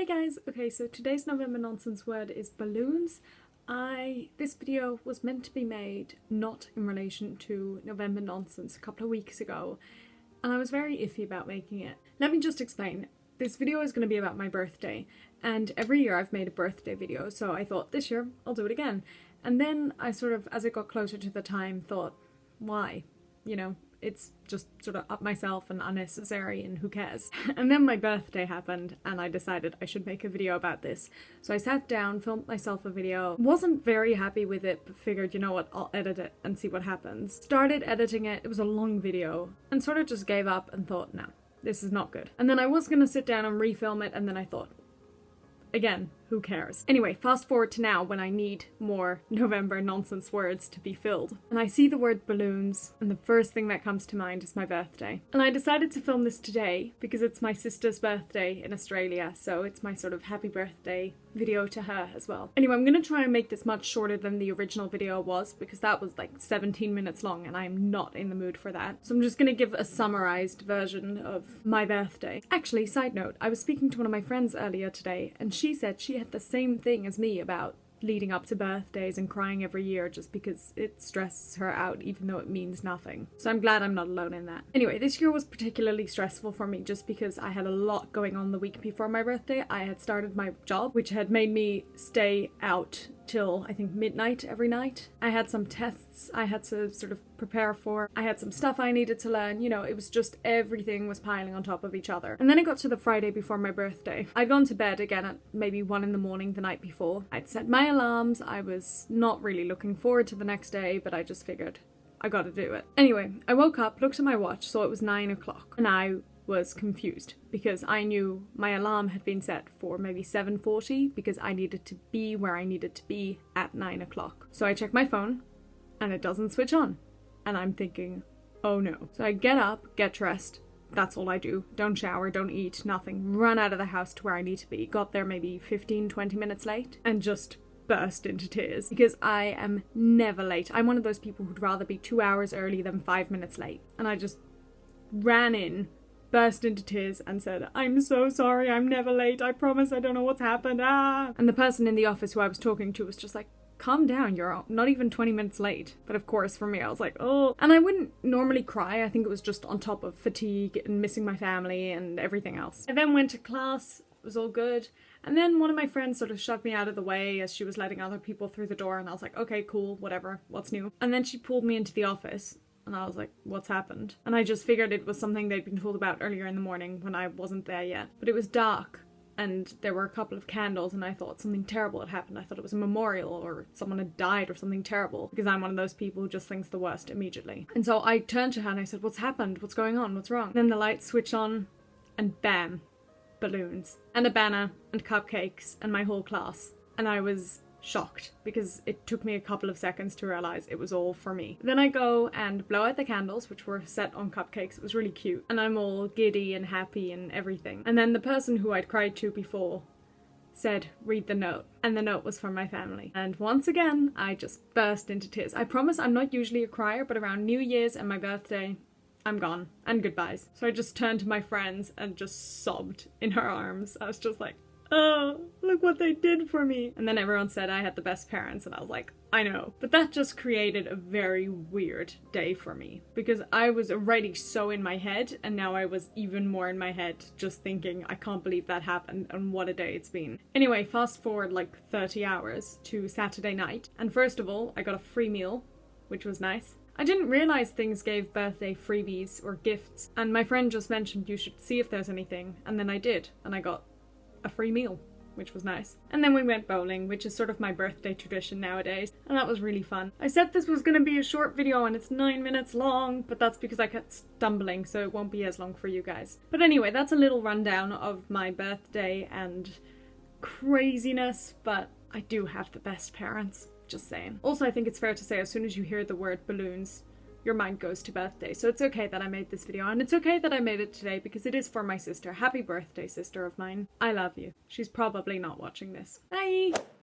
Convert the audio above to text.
guys! Okay, so today's November nonsense word is balloons. This video was meant to be made not in relation to November nonsense a couple of weeks ago, and I was very iffy about making it. Let me just explain. This video is going to be about my birthday, and every year I've made a birthday video, so I thought this year I'll do it again. And then I sort of, as it got closer to the time, thought, why? You know, it's just sort of up myself and unnecessary and who cares. And then my birthday happened and I decided I should make a video about this. So I sat down, filmed myself a video, wasn't very happy with it, but figured, you know what, I'll edit it and see what happens. Started editing it, it was a long video, and sort of just gave up and thought, no, this is not good. And then I was gonna sit down and refilm it, and then I thought, again, who cares? Anyway, fast forward to now when I need more November nonsense words to be filled. And I see the word balloons, and the first thing that comes to mind is my birthday. And I decided to film this today because it's my sister's birthday in Australia, so it's my sort of happy birthday video to her as well. Anyway, I'm gonna try and make this much shorter than the original video was, because that was like 17 minutes long and I'm not in the mood for that. So I'm just gonna give a summarized version of my birthday. Actually, side note, I was speaking to one of my friends earlier today, and she said she had the same thing as me about leading up to birthdays and crying every year just because it stresses her out even though it means nothing. So I'm glad I'm not alone in that. Anyway, this year was particularly stressful for me just because I had a lot going on the week before my birthday. I had started my job, which had made me stay out till I think midnight every night. I had some tests I had to sort of prepare for. I had some stuff I needed to learn. You know, it was just everything was piling on top of each other. And then it got to the Friday before my birthday. I'd gone to bed again at maybe 1 in the morning the night before. I'd set my alarms. I was not really looking forward to the next day, but I just figured I gotta do it. Anyway, I woke up, looked at my watch, saw it was 9 o'clock, and I was confused because I knew my alarm had been set for maybe 7:40 because I needed to be where I needed to be at 9 o'clock. So I check my phone and it doesn't switch on, and I'm thinking, oh no. So I get up, get dressed, that's all I do. Don't shower, don't eat, nothing. Run out of the house to where I need to be. Got there maybe 15-20 minutes late and just burst into tears because I am never late. I'm one of those people who'd rather be 2 hours early than 5 minutes late. And I just ran in, burst into tears and said, I'm so sorry, I'm never late, I promise, I don't know what's happened, ah. And the person in the office who I was talking to was just like, calm down, you're not even 20 minutes late. But of course for me I was like, oh. And I wouldn't normally cry, I think it was just on top of fatigue and missing my family and everything else. I then went to class, it was all good. And then one of my friends sort of shoved me out of the way as she was letting other people through the door, and I was like, okay, cool, whatever, what's new? And then she pulled me into the office. And I was like, what's happened? And I just figured it was something they'd been told about earlier in the morning when I wasn't there yet. But it was dark and there were a couple of candles and I thought something terrible had happened. I thought it was a memorial or someone had died or something terrible, because I'm one of those people who just thinks the worst immediately. And so I turned to her and I said, what's happened? What's going on? What's wrong? And then the lights switch on and bam, balloons and a banner and cupcakes and my whole class. And I was shocked because it took me a couple of seconds to realize it was all for me. Then I go and blow out the candles, which were set on cupcakes. It was really cute, and I'm all giddy and happy and everything. And then the person who I'd cried to before said, read the note, and the note was from my family. And once again I just burst into tears. I promise I'm not usually a crier, but around New Year's and my birthday I'm gone, and goodbyes. So I just turned to my friends and just sobbed in her arms. I was just like, oh, look what they did for me. And then everyone said I had the best parents, and I was like, I know. But that just created a very weird day for me because I was already so in my head, and now I was even more in my head just thinking, I can't believe that happened and what a day it's been. Anyway, fast forward like 30 hours to Saturday night, and first of all I got a free meal, which was nice. I didn't realize things gave birthday freebies or gifts, and my friend just mentioned you should see if there's anything, and then I did, and I got a free meal, which was nice. And then we went bowling, which is sort of my birthday tradition nowadays, and that was really fun. I said this was gonna be a short video and it's 9 minutes long, but that's because I kept stumbling, so it won't be as long for you guys. But anyway, that's a little rundown of my birthday and craziness, but I do have the best parents, just saying. Also, I think it's fair to say as soon as you hear the word balloons, your mind goes to birthday. So it's okay that I made this video, and it's okay that I made it today because it is for my sister. Happy birthday, sister of mine. I love you. She's probably not watching this. Bye!